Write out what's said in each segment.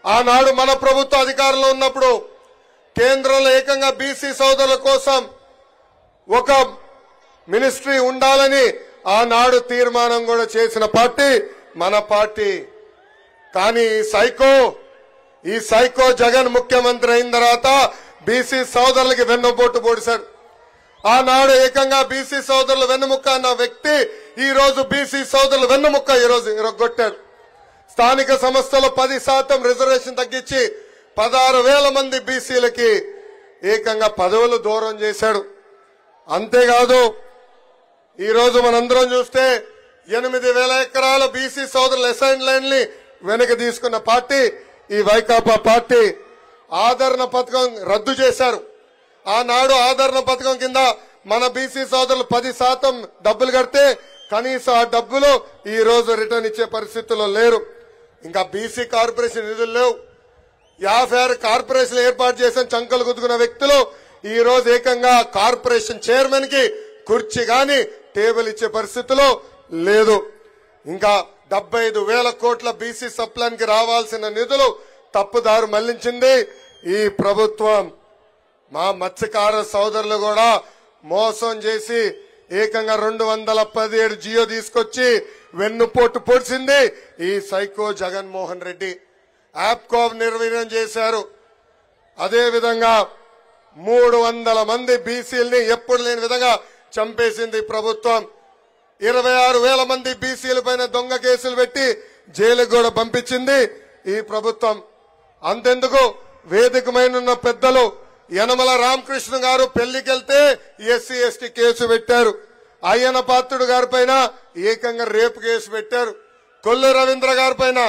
ఆనాడు మన ప్రభుత్వ అధికారంలో ఉన్నప్పుడు కేంద్రంలో ఏకంగా బీసీ సోదరుల కోసం ఒక మినిస్ట్రీ ఉండాలని ఆనాడు తీర్మానం కూడా చేసిన పార్టీ మన పార్టీ. కానీ ఈ సైకో జగన్ ముఖ్యమంత్రి అయిన తర్వాత బీసీ సోదరులకి వెన్నుపోటు పొడిశాడు. ఆనాడు ఏకంగా బీసీ సోదరులు వెన్నుముక్క అన్న వ్యక్తి ఈ రోజు బీసీ సోదరులు వెన్నుముక్క ఈ రోజు ఇరగొట్టాడు. స్థానిక సంస్థలో 10% రిజర్వేషన్ తగ్గించి 16,000 మంది బీసీలకి ఏకంగా పదవులు దూరం చేశాడు. అంతేకాదు ఈ రోజు మనందరం చూస్తే 8,000 ఎకరాల బీసీ సోదరుల అసైన్ ల్యాండ్ ని వెనక్కి తీసుకున్న పార్టీ ఈ వైకాపా పార్టీ. ఆదరణ పథకం రద్దు చేశారు. ఆనాడు ఆదరణ పథకం కింద మన బీసీ సోదరులు 10% డబ్బులు కడితే కనీసం ఆ డబ్బులు ఈ రోజు రిటర్న్ ఇచ్చే పరిస్థితుల్లో లేరు. ఇంకా బీసీ కార్పొరేషన్ నిధులు లేవు. 56 కార్పొరేషన్ ఏర్పాటు చేసిన చంకలు గుద్దుకున్న వ్యక్తులు ఈ రోజు ఏకంగా కార్పొరేషన్ చైర్మన్ కి కుర్చీ గాని టేబుల్ ఇచ్చే పరిస్థితిలో లేదు. ఇంకా 75,000 కోట్ల బీసీ సప్లాన్ కి రావాల్సిన నిధులు తప్పుదారు మళ్లించింది ఈ ప్రభుత్వం. మా మత్స్యకార సోదరులు కూడా మోసం చేసి ఏకంగా 217 జియో తీసుకొచ్చి వెన్నుపోటు పొడిచింది ఈ సైకో జగన్మోహన్ రెడ్డి. యాప్కోవ్ నిర్వీర్యం చేశారు. అదేవిధంగా 300 మంది బీసీలని ఎప్పుడు లేని విధంగా చంపేసింది ప్రభుత్వం. 26,000 మంది బీసీల పైన దొంగ కేసులు పెట్టి జైలుకు కూడా పంపించింది ఈ ప్రభుత్వం. అంతెందుకు వేదికమైన పెద్దలు యనమల రామకృష్ణ గారు పెళ్లికెళ్తే ఎస్సీ ఎస్టీ కేసు పెట్టారు. అయ్యన పాత్రుడు గారి పైన ఏకంగా రేపు కేసు పెట్టారు. కొల్లు రవీంద్ర గారి పైన,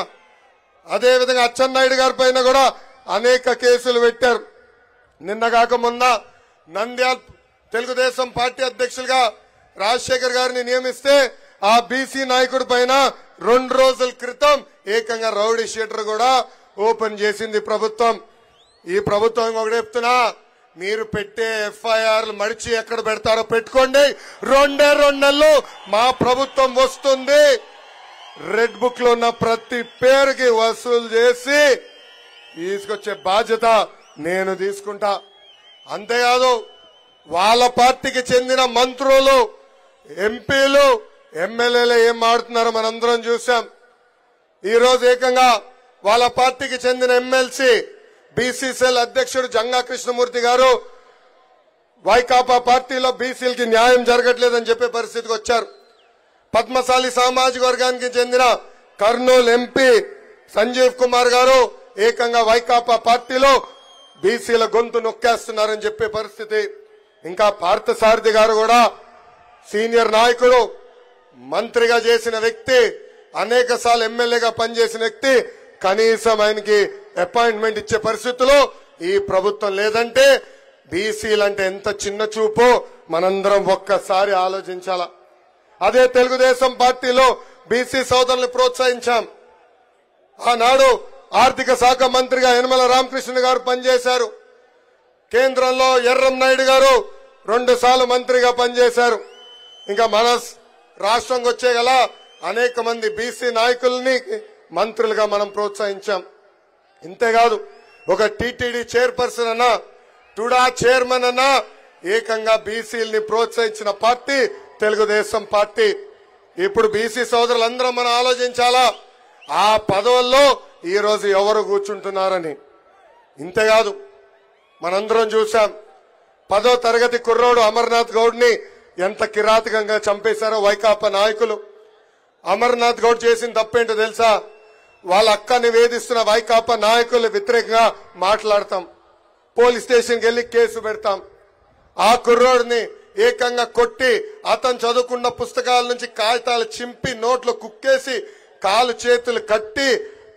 అదేవిధంగా అచ్చెన్నాయుడు గారి పైన కూడా అనేక కేసులు పెట్టారు. నిన్నగాక మొన్న నంద్యాల తెలుగుదేశం పార్టీ అధ్యక్షులుగా రాజశేఖర్ గారిని నియమిస్తే ఆ బీసీ నాయకుడి పైన 2 రోజుల క్రితం ఏకంగా రౌడీ షీటర్ కూడా ఓపెన్ చేసింది ప్రభుత్వం. ఈ ప్రభుత్వం ఒకటి చెప్తున్నా, మీరు పెట్టే ఎఫ్ఐఆర్లు మడిచి ఎక్కడ పెడతారో పెట్టుకోండి. 2 నెలలు మా ప్రభుత్వం వస్తుంది. రెడ్ బుక్ లో ఉన్న ప్రతి పేరుకి వసూలు చేసి తీసుకొచ్చే బాధ్యత నేను తీసుకుంటా. అంతేకాదు వాళ్ళ పార్టీకి చెందిన మంత్రులు, ఎంపీలు, ఎమ్మెల్యేలు ఏం ఆడుతున్నారో మనందరం చూసాం. ఈ రోజు ఏకంగా వాళ్ళ పార్టీకి చెందిన ఎమ్మెల్సీ బీసీసీఎల్ అధ్యక్షుడు జంగా కృష్ణమూర్తి గారు వైకాపా పార్టీలో బీసీలకి న్యాయం జరగట్లేదని చెప్పే పరిస్థితికి వచ్చారు. పద్మశాలి సామాజిక వర్గానికి చెందిన కర్నూలు ఎంపీ సంజీవ్ కుమార్ గారు ఏకంగా వైకాపా పార్టీలో బీసీల గొంతు నొక్కేస్తున్నారని చెప్పే పరిస్థితి. ఇంకా పార్థసారథి గారు కూడా సీనియర్ నాయకుడు, మంత్రిగా చేసిన వ్యక్తి, అనేక సార్లు ఎమ్మెల్యేగా పనిచేసిన వ్యక్తి, కనీసం ఆయనకి అపాయింట్మెంట్ ఇచ్చే పరిస్థితుల్లో ఈ ప్రభుత్వం లేదంటే బీసీలంటే ఎంత చిన్న చూపో మనందరం ఒక్కసారి ఆలోచించాలా. అదే తెలుగుదేశం పార్టీలో బీసీ సోదరుల్ని ప్రోత్సహించాం. ఆనాడు ఆర్థిక శాఖ మంత్రిగా యనమల రామకృష్ణ గారు పనిచేశారు. కేంద్రంలో ఎర్రం నాయుడు గారు 2 సార్లు మంత్రిగా పనిచేశారు. ఇంకా మన రాష్ట్రంకి వచ్చే గల అనేక మంది బీసీ నాయకుల్ని మంత్రులుగా మనం ప్రోత్సహించాం. ఇంతేకాదు ఒక టీటీడీ చైర్పర్సన్ అన్నా, టుడా చైర్మన్ అన్నా ఏకంగా బీసీలని ప్రోత్సహించిన పార్టీ తెలుగుదేశం పార్టీ. ఇప్పుడు బీసీ సోదరులందరం మనం ఆలోచించాలా ఆ పదవుల్లో ఈ రోజు ఎవరు కూర్చుంటున్నారని. ఇంతేకాదు మనందరం చూసాం 10వ తరగతి కుర్రోడు అమర్నాథ్ గౌడ్ ని ఎంత కిరాతకంగా చంపేశారో వైకాపా నాయకులు. అమర్నాథ్ గౌడ్ చేసిన తప్పేంటో తెలుసా? వాళ్ళ అక్కని వేధిస్తున్న వైకాపా నాయకులు వ్యతిరేకంగా మాట్లాడతాం, పోలీస్ స్టేషన్కి వెళ్లి కేసు పెడతాం. ఆ కుర్రోడిని ఏకంగా కొట్టి అతను చదువుకున్న పుస్తకాల నుంచి కాగితాలు చింపి నోట్లో కుక్కేసి కాలు చేతులు కట్టి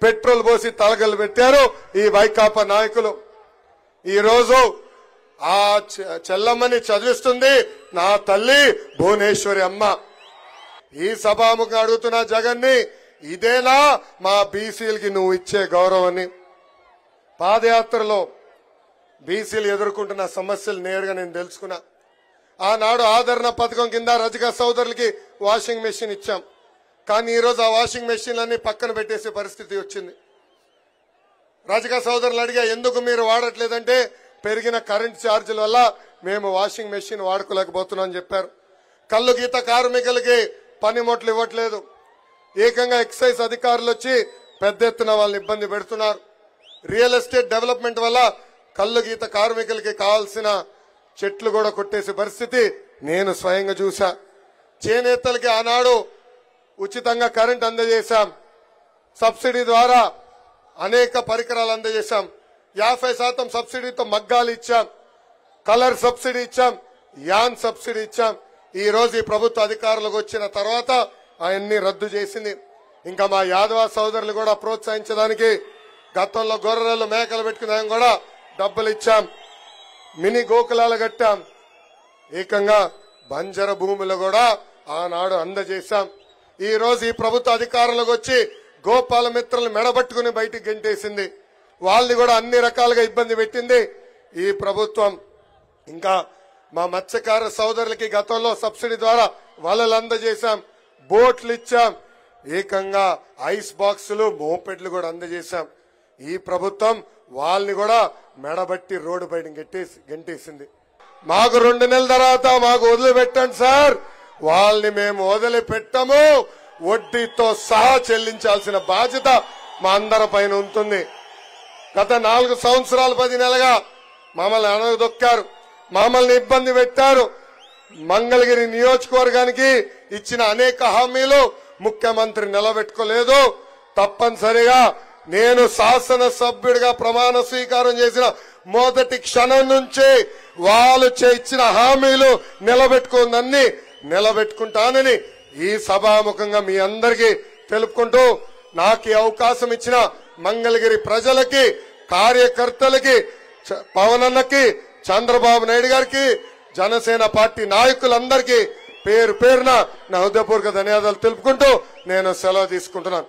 పెట్రోల్ పోసి తలగలు పెట్టారు ఈ వైకాపా నాయకులు. ఈ రోజు ఆ చెల్లమ్మని చదివిస్తుంది నా తల్లి భువనేశ్వరి అమ్మ. ఈ సభాముఖంగా అడుగుతున్న జగన్ని, ఇదేనా మా బీసీలకి నువ్వు ఇచ్చే గౌరవాన్ని? పాదయాత్రలో బీసీలు ఎదుర్కొంటున్న సమస్యలు నేరుగా నేను తెలుసుకున్నా. ఆనాడు ఆదరణ పథకం కింద రజక సోదరులకి వాషింగ్ మెషిన్ ఇచ్చాం. కానీ ఈరోజు ఆ వాషింగ్ మెషిన్లన్నీ పక్కన పెట్టేసే పరిస్థితి వచ్చింది. రజక సోదరులు అడిగా, ఎందుకు మీరు వాడట్లేదంటే పెరిగిన కరెంట్ ఛార్జీల వల్ల మేము వాషింగ్ మెషిన్ వాడుకోలేకపోతున్నాం అని చెప్పారు. కల్లు గీత కార్మికులకి పనిముట్లు ఇవ్వట్లేదు. ఏకంగా ఎక్సైజ్ అధికారులు వచ్చి పెద్ద ఎత్తున వాళ్ళని ఇబ్బంది పెడుతున్నారు. రియల్ ఎస్టేట్ డెవలప్మెంట్ వల్ల కల్లు గీత కార్మికులకి కావాల్సిన చెట్లు కూడా కొట్టేసే పరిస్థితి నేను స్వయంగా చూసా. చేనేతలకి ఆనాడు ఉచితంగా కరెంట్ అందజేశాం. సబ్సిడీ ద్వారా అనేక పరికరాలు అందజేశాం. 50% సబ్సిడీతో మగ్గాలు ఇచ్చాం, కలర్ సబ్సిడీ ఇచ్చాం, యాన్ సబ్సిడీ ఇచ్చాం. ఈ రోజు ఈ ప్రభుత్వ అధికారులకు వచ్చిన తర్వాత అవన్నీ రద్దు చేసింది. ఇంకా మా యాదవ సోదరులు కూడా ప్రోత్సహించడానికి గతంలో గొర్రెలు మేకలు పెట్టుకునే కూడా డబ్బులు ఇచ్చాం. మినీ గోకులాలు కట్టాం. ఏకంగా బంజర భూములు కూడా ఆనాడు అందజేశాం. ఈ రోజు ఈ ప్రభుత్వ అధికారులకు వచ్చి గోపాల మిత్రులను మెడబట్టుకుని బయటికి గెంటేసింది. వాళ్ళని కూడా అన్ని రకాలుగా ఇబ్బంది పెట్టింది ఈ ప్రభుత్వం. ఇంకా మా మత్స్యకార సోదరులకి గతంలో సబ్సిడీ ద్వారా వలలు అందజేశాం, బోట్లు ఇచ్చాం, ఏకంగా ఐస్ బాక్సులు మోపెడ్లు కూడా అందజేశాం. ఈ ప్రభుత్వం వాళ్ళని కూడా మెడబట్టి రోడ్డు బయట గెంటేసింది. మాకు 2 నెలల తర్వాత మాకు వదిలిపెట్టండి సార్, వాళ్ళని మేము వదిలిపెట్టము, వడ్డీతో సహా చెల్లించాల్సిన బాధ్యత మా అందరి పైన ఉంటుంది. గత 4 సంవత్సరాలు 10 నెలలుగా మమ్మల్ని అనగదొక్కారు, మమ్మల్ని ఇబ్బంది పెట్టారు. మంగళగిరి నియోజకవర్గానికి ఇచ్చిన అనేక హామీలు ముఖ్యమంత్రి నిలబెట్టుకోలేదు. తప్పనిసరిగా నేను శాసనసభ్యుడిగా ప్రమాణ స్వీకారం చేసిన మొదటి క్షణం నుంచి వాళ్ళు ఇచ్చిన హామీలు నిలబెట్టుకుంటానని ఈ సభాముఖంగా మీ అందరికీ తెలుపుకుంటూ, నాకు ఈ అవకాశం ఇచ్చిన మంగళగిరి ప్రజలకి, కార్యకర్తలకి, పవన్ అన్నకి, చంద్రబాబు నాయుడు గారికి, జనసేన పార్టీ నాయకులందరికీ పేరు పేరున నా హృదయపూర్వక ధన్యవాదాలు తెలుపుకుంటూ నేను సెలవు తీసుకుంటున్నాను.